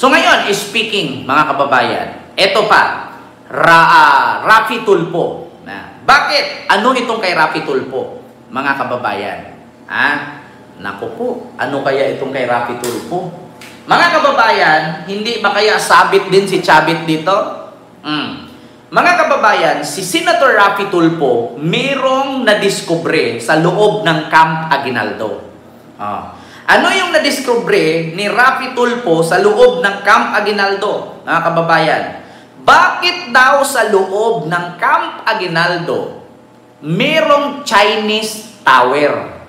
So ngayon, speaking, mga kababayan, eto pa, Raffy Tulfo. Bakit? Ano itong kay Raffy Tulfo, mga kababayan? Naku po, ano kaya itong kay Raffy Tulfo? Mga kababayan, hindi ba kaya sabit din si Chavit dito? Mga kababayan, si Senator Raffy Tulfo merong nadiskubre sa loob ng Camp Aguinaldo. Ano yung nadiskubre ni Raffy Tulfo sa loob ng Camp Aguinaldo, mga kababayan? Bakit daw sa loob ng Camp Aguinaldo merong Chinese tower?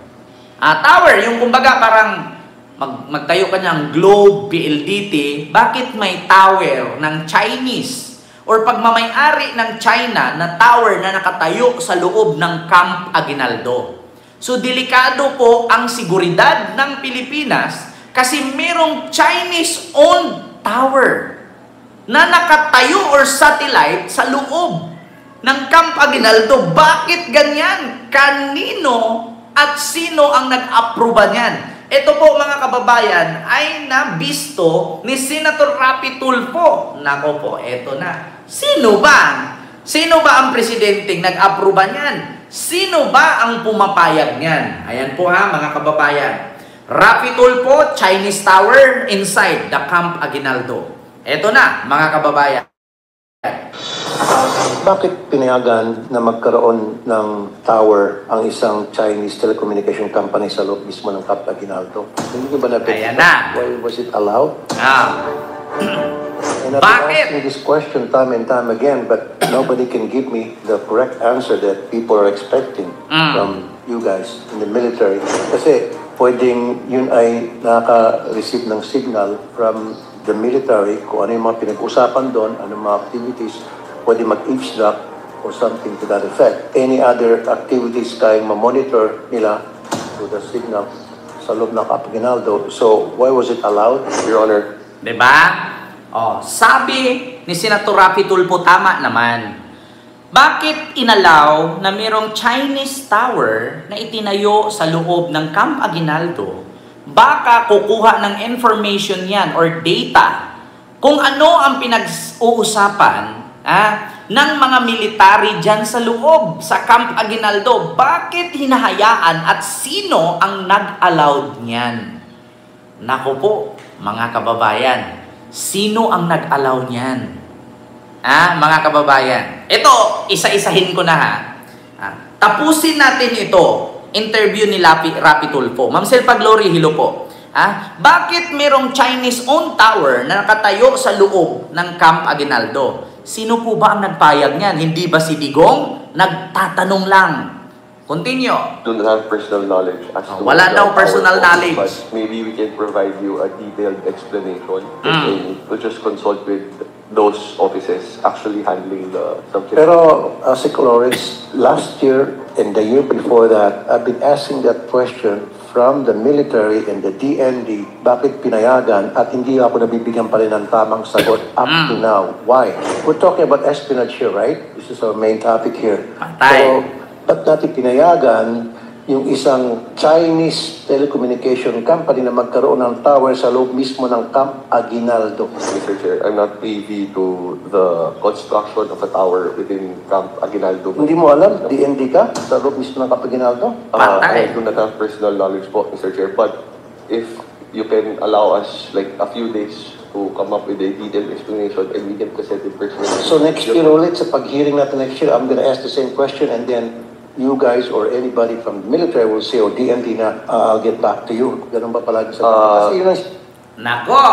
Tower, yung kumbaga parang magtayo ka niyang Globe, PLDT, bakit may tower ng Chinese or pagmamayari ng China na tower na nakatayo sa loob ng Camp Aguinaldo? So, delikado po ang seguridad ng Pilipinas kasi merong Chinese-owned tower na nakatayo or satellite sa loob ng Camp Aguinaldo. Bakit ganyan? Kanino at sino ang nag-aproba niyan? Ito po, mga kababayan, ay nabisto ni Senator Raffy Tulfo. Nako po, eto na. Sino ba? Sino ba ang presidenteng nag-aproba niyan? Sino ba ang pumapayag niyan? Ayan po ha, mga kababayan. Raffy Tulfo, Chinese tower inside the Camp Aguinaldo. Eto na, mga kababayan. Bakit pinayagan na magkaroon ng tower ang isang Chinese telecommunication company sa loob mismo ng Camp Aguinaldo? Hindi ba na? Ayan na. Why was it allowed? And I've been asking this question time and time again, but nobody can give me the correct answer that people are expecting from you guys in the military. Kasi pwedeng yun ay nakaka-receive ng signal from the military kung ano yung mga pinag-usapan doon, ano mga activities, pwede mag-eavesdrop or something to that effect. Any other activities kayang ma-monitor nila to the signal sa loob ng Camp Aguinaldo. So, why was it allowed, Your Honor? Diba? Sabi ni Senator Raffy Tulfo, tama naman. Bakit inalaw na mayroong Chinese tower na itinayo sa loob ng Camp Aguinaldo? Baka kukuha ng information yan or data kung ano ang pinag-uusapan ng mga military dyan sa loob, sa Camp Aguinaldo. Bakit hinahayaan at sino ang nag-allowed niyan? Naku po, mga kababayan, sino ang nag-allow niyan? Mga kababayan, ito, isa-isahin ko na ha. Tapusin natin ito. Interview ni Raffy Tulfo. Ma'am Selpa Glory, hello po. Bakit merong Chinese-owned tower na nakatayo sa loob ng Camp Aguinaldo? Sino po ba ang nagpayag niyan? Hindi ba si Digong? Nagtatanong lang. Continue. Do not have personal knowledge. As to wala daw personal knowledge. But maybe we can provide you a detailed explanation. We'll just consult with those offices actually handling the subject. Pero, Sec. Lawrence, last year and the year before that, I've been asking that question from the military and the DND, bakit pinayagan at hindi ako nabibigyan pa rin ng tamang sagot up to now? Why? We're talking about espionage here, right? This is our main topic here. So, ba't natin pinayagan yung isang Chinese telecommunication company na magkaroon ng tower sa loob mismo ng Camp Aguinaldo? Mr. Chair, I'm not privy to the construction of a tower within Camp Aguinaldo. Hindi mo alam? DND ka? Sa loob mismo ng Camp Aguinaldo? I do not have personal knowledge po, Mr. Chair. But if you can allow us like a few days to come up with a detailed explanation and we can present it personally. So next year ulit, sa pag-hearing natin next year, I'm gonna ask the same question and then you guys or anybody from the military will say, DND na, I'll get back to you. Ganun ba palagi sa kasi yun Nako!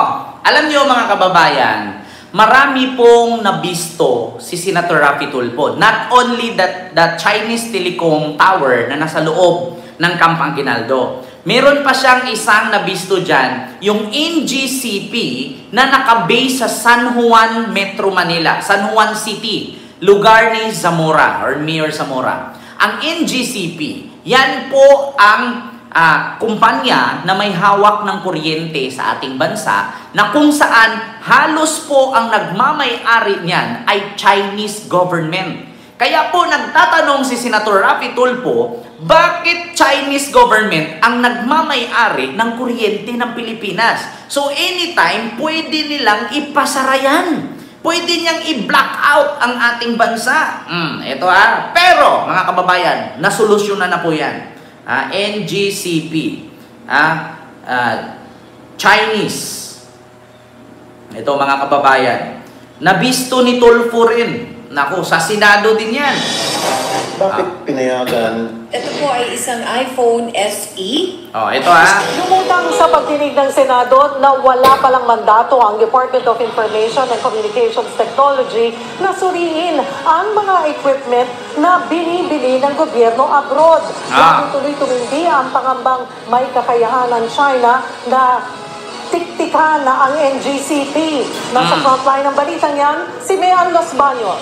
Alam niyo mga kababayan, marami pong nabisto si Senator Raffy Tulfo. Not only that Chinese telecom tower na nasa loob ng Camp Aguinaldo. Meron pa siyang isang nabisto dyan, yung NGCP na nakabase sa San Juan, Metro Manila, San Juan City, lugar ni Zamora or Mayor Zamora. Ang NGCP, yan po ang kumpanya na may hawak ng kuryente sa ating bansa na kung saan halos po ang nagmamay-ari niyan ay Chinese government. Kaya po nagtatanong si Senator Raffy Tulfo, bakit Chinese government ang nagmamay-ari ng kuryente ng Pilipinas? So anytime, pwede nilang ipasara yan. Pwede niyang i-block out ang ating bansa. Ito Pero, mga kababayan, nasolusyonan na po yan. NGCP. Chinese. Ito, mga kababayan. Nabisto ni Tulfo rin. Naku, sa Senado din yan. Bakit pinayagan? Ito po ay isang iPhone SE. Ito Lumutang sa pagdinig ng Senado na wala palang mandato ang Department of Information and Communications Technology na suriin ang mga equipment na binibili ng gobyerno abroad. Dahil tuloy tumindi ang pangambang may kakayahan ng China na tiktikan na ang NGCP. Nasa frontline ng balitang yan, si Mayor Los Baños.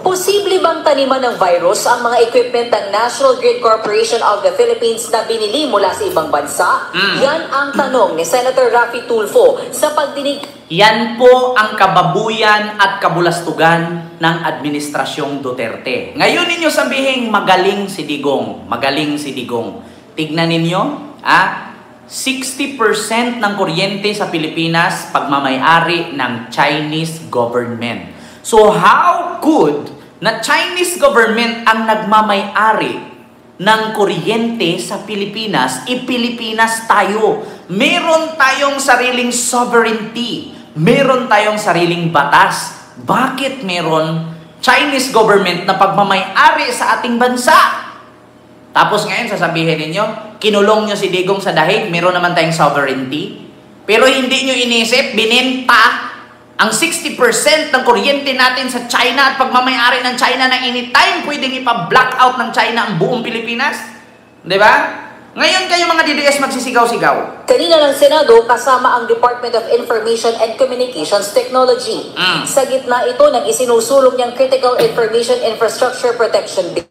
Posible bang taniman ng virus ang mga equipment ng National Grid Corporation of the Philippines na binili mula sa ibang bansa? Yan ang tanong ni Senator Raffy Tulfo sa pagdinig. Yan po ang kababuyan at kabulastugan ng Administrasyong Duterte. Ngayon ninyo sabihin, magaling si Digong. Magaling si Digong. Tignan ninyo, 60% ng kuryente sa Pilipinas pagmamay-ari ng Chinese government. So how could na Chinese government ang nagmamay-ari ng kuryente sa Pilipinas? Pilipinas tayo. Meron tayong sariling sovereignty. Meron tayong sariling batas. Bakit meron Chinese government na pagmamay-ari sa ating bansa? Tapos ngayon, sasabihin ninyo, kinulong nyo si Digong sa dahig, meron naman tayong sovereignty. Pero hindi nyo inisip, binenta ang 60% ng kuryente natin sa China at pagmamay-ari ng China na anytime pwedeng ipa-block out ng China ang buong Pilipinas. Di ba? Ngayon kayo mga DDS magsisigaw-sigaw. Kanina ng Senado kasama ang Department of Information and Communications Technology. Sa gitna ito ng isinusulong niyang Critical Information Infrastructure Protection Bill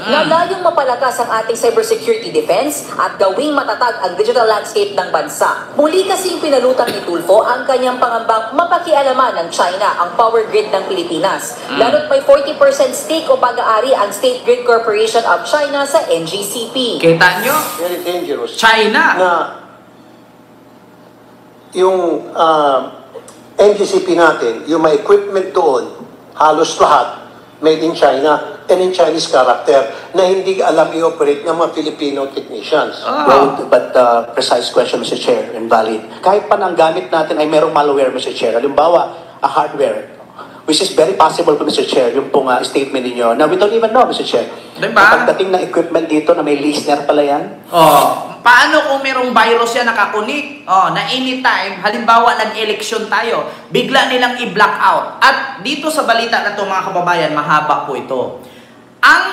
na layong mapalakas ang ating cybersecurity defense at gawing matatag ang digital landscape ng bansa. Muli kasing pinalutang ni Tulfo ang kanyang pangambang mapakialaman ng China ang power grid ng Pilipinas. Lalo't may 40% stake o pag-aari ang State Grid Corporation of China sa NGCP. Kita nyo? Very dangerous. China. Na yung NGCP natin, yung may equipment doon, halos lahat, made in China and in Chinese character na hindi alam i-operate ng mga Filipino technicians. Well, but precise question, Mr. Chair, and valid. Kahit pa ang gamit natin ay merong malware, Mr. Chair. Halimbawa, a hardware, which is very possible po, Mr. Chair, yung pong statement ninyo. Now, we don't even know, Mr. Chair. Diba? Pagdating ng equipment dito na may listener pala yan. Paano kung merong virus yan nakakunik? Na anytime, halimbawa nag-eleksyon tayo, bigla nilang i-block out. At dito sa balita na ito, mga kababayan, mahaba po ito. Ang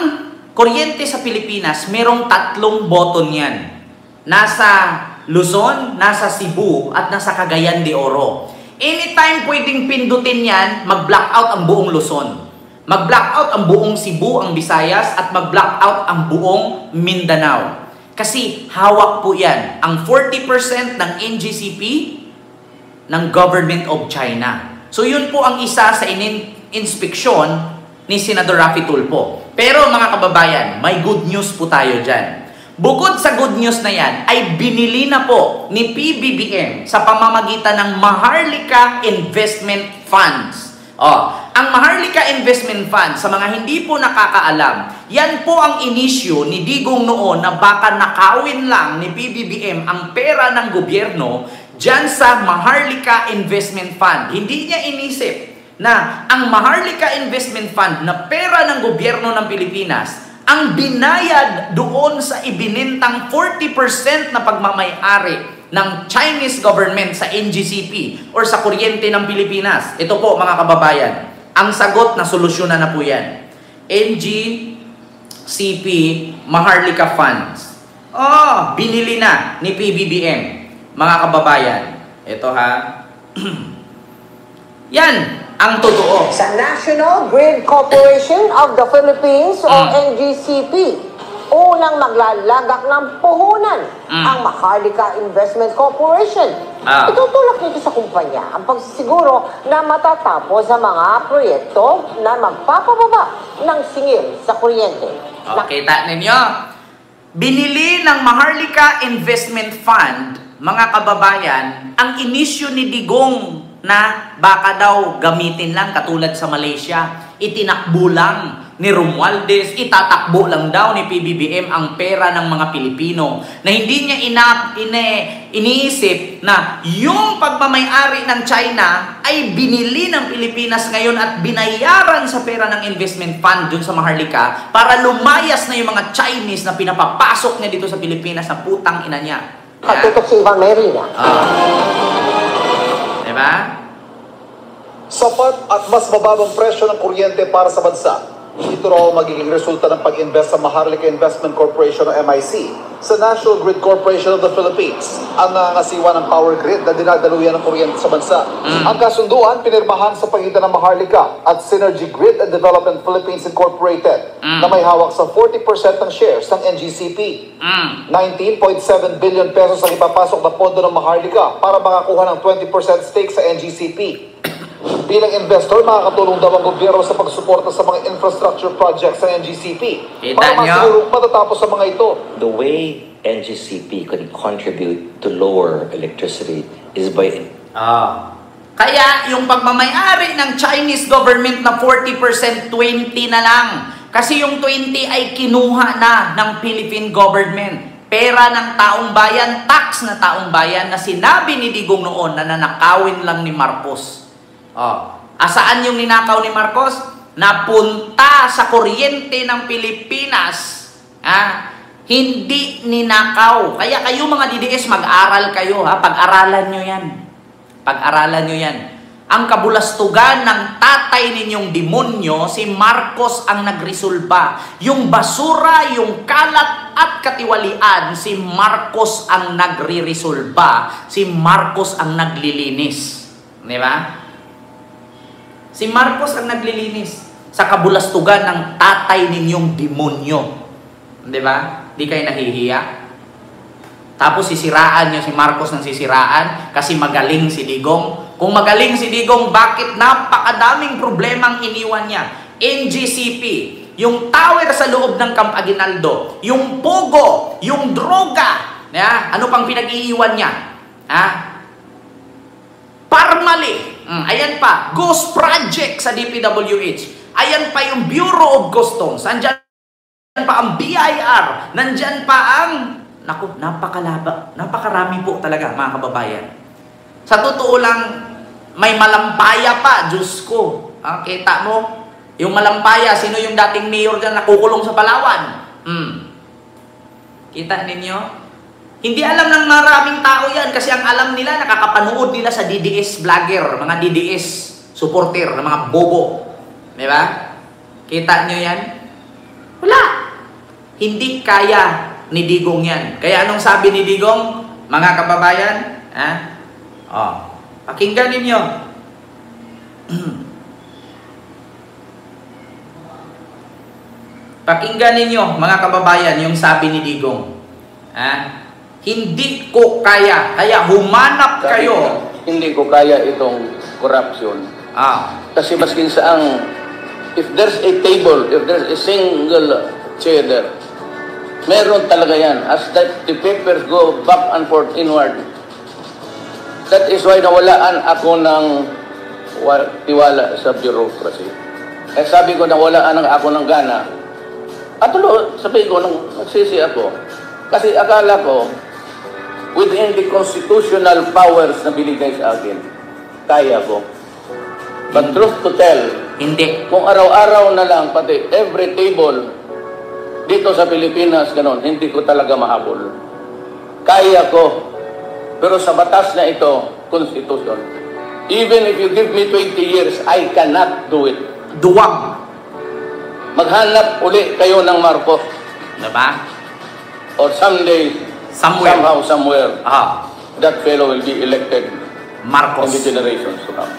kuryente sa Pilipinas, merong 3 button yan. Nasa Luzon, nasa Cebu, at nasa Cagayan de Oro. Anytime pwedeng pindutin yan, mag-block out ang buong Luzon. Mag-block out ang buong Cebu, ang Visayas, at mag-block out ang buong Mindanao. Kasi hawak po yan ang 40% ng NGCP ng Government of China. So yun po ang isa sa inspeksyon ni Senador Raffy Tulfo. Pero mga kababayan, may good news po tayo dyan. Bukod sa good news na yan, ay binili na po ni PBBM sa pamamagitan ng Maharlika Investment Funds. Ang Maharlika Investment Fund, sa mga hindi po nakakaalam, yan po ang inisyo ni Digong noon na baka nakawin lang ni PBBM ang pera ng gobyerno dyan sa Maharlika Investment Fund. Hindi niya inisip na ang Maharlika Investment Fund na pera ng gobyerno ng Pilipinas ang binayad doon sa ibinintang 40% na pagmamay-ari ng Chinese government sa NGCP or sa kuryente ng Pilipinas. Ito po mga kababayan, ang sagot na solusyonan na po yan. NGCP Maharlika Funds. Binili na ni PBBM. Mga kababayan, ito yan ang totoo. Sa National Grid Corporation of the Philippines o NGCP. unang maglalagak ng puhunan ang Maharlika Investment Corporation. Itutulak nito sa kumpanya ang pagsisiguro na matatapos ang mga proyekto na magpapababa ng singil sa kuryente. Kita ninyo, binili ng Maharlika Investment Fund, mga kababayan, ang inisyo ni Digong na baka daw gamitin lang katulad sa Malaysia. Itinakbo lang ni Romualdez, itatakbo lang daw ni PBBM ang pera ng mga Pilipino, na hindi niya iniisip na yung pagmamayari ng China ay binili ng Pilipinas ngayon at binayaran sa pera ng investment fund dun sa Maharlika para lumayas na yung mga Chinese na pinapapasok niya dito sa Pilipinas na putang ina niya. Katutok si Ivan Merina. Diba? Sapat at mas mababang presyo ng kuryente para sa bansa. Ito raw magiging resulta ng pag-invest sa Maharlika Investment Corporation o MIC sa National Grid Corporation of the Philippines, ang nangangasiwa ng power grid na dinadaluyan ng kuryente sa bansa. Ang kasunduan, pinirmahan sa pagitan ng Maharlika at Synergy Grid and Development Philippines Incorporated na may hawak sa 40% ng shares ng NGCP. 19.7 billion pesos ang ipapasok na pondo ng Maharlika para makakuha ng 20% stake sa NGCP. Bilang investor, makakatulong daw ang gobyerno sa pagsuporta sa mga infrastructure projects ng NGCP. Para masiguro matatapos sa mga ito. The way NGCP could contribute to lower electricity is by... Kaya yung pagmamayari ng Chinese government na 40%, 20 na lang. Kasi yung 20 ay kinuha na ng Philippine government. Pera ng taong bayan, tax na taong bayan na sinabi ni Digong noon na nanakawin lang ni Marcos. Asaan yung ninakaw ni Marcos? Napunta sa kuryente ng Pilipinas. Hindi ninakaw. Kaya kayo mga DDS, mag-aral kayo. Pag-aralan nyo yan. Pag-aralan nyo yan. Ang kabulastugan ng tatay ninyong demonyo, si Marcos ang nagresolba. Yung basura, yung kalat at katiwalian, si Marcos ang nagre-resolba. Si Marcos ang naglilinis. Di ba? Si Marcos ang naglilinis sa kabulastugan ng tatay ninyong demonyo. Di ba? Di kayo nahihiya? Tapos sisiraan nyo si Marcos ng sisiraan kasi magaling si Digong. Kung magaling si Digong, bakit napakadaming problemang iniwan niya? NGCP, yung tower sa loob ng Camp Aguinaldo, yung pogo, yung droga, ano pang pinag-iiwan niya? Parmali. Ayan pa, Ghost Project sa DPWH. Ayan pa yung Bureau of Customs. Nandyan pa ang BIR. Nandyan pa ang... Naku, napakarami po talaga, mga kababayan. Sa totoo lang, may malampaya pa, Diyos ko. Kita mo? Yung malampaya, sino yung dating mayor dyan nakukulong sa Palawan? Kita ninyo? Hindi alam ng maraming tao yan kasi ang alam nila, nakakapanood nila sa DDS vlogger, mga DDS supporter, mga bobo. Diba? Kita nyo yan? Wala. Hindi kaya ni Digong yan. Kaya anong sabi ni Digong, mga kababayan? Pakinggan ninyo. Pakinggan ninyo, mga kababayan, yung sabi ni Digong. Hindi ko kaya. Kaya humanap kayo. Hindi ko kaya itong corruption. Kasi maskin saang, if there's a table, if there's a single chair there, meron talaga yan. As that the papers go back and forth inward. That is why nawalaan ako ng tiwala sa bureaucracy. Sabi ko nawalaan ako ng gana. At sabi ko, nagsisi ako. Kasi akala ko, within the constitutional powers na binigay sa akin, kaya ko. But truth to tell, hindi. Kung araw-araw na lang, pati every table dito sa Pilipinas, ganon, hindi ko talaga mahabol. Kaya ko. Pero sa batas na ito, Constitution, even if you give me 20 years, I cannot do it. Duwag. Maghanap uli kayo ng Marcos. Diba? Or someday, somehow, somewhere, that fellow will be elected Marcos. in the generations to come.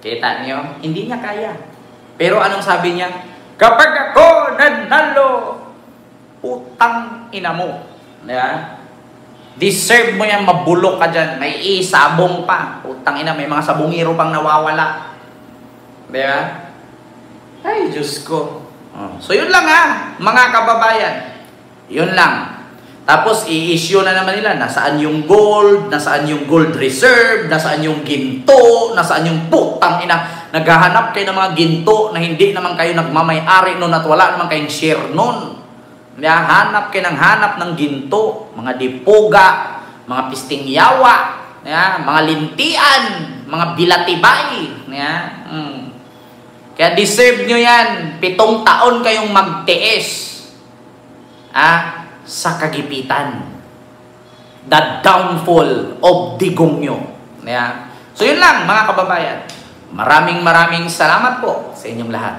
Kita niyo? Hindi niya kaya. Pero anong sabi niya? Kapag ako nanalo, putang ina mo. Yeah? Deserve mo yan, mabulok ka dyan. May isabong pa. Putang ina, may mga sabongiro pang nawawala. Diba? Ay, Diyos ko. So, yun lang mga kababayan. Yun lang. Tapos, i-issue na naman nila, nasaan yung gold, nasaan yung gold reserve, nasaan yung ginto, nasaan yung putang ina. Naghahanap kayo ng mga ginto na hindi naman kayo nagmamay-ari nun at wala naman kayong share nun. Hanap kayo ng hanap ng ginto, mga dipuga, mga pisting yawa, mga lintian, mga bilatibay. Kaya deserve nyo yan. 7 taon kayong magtiis. Sa kagipitan. The downfall of Digongyo. So yun lang mga kababayan. Maraming salamat po sa inyong lahat.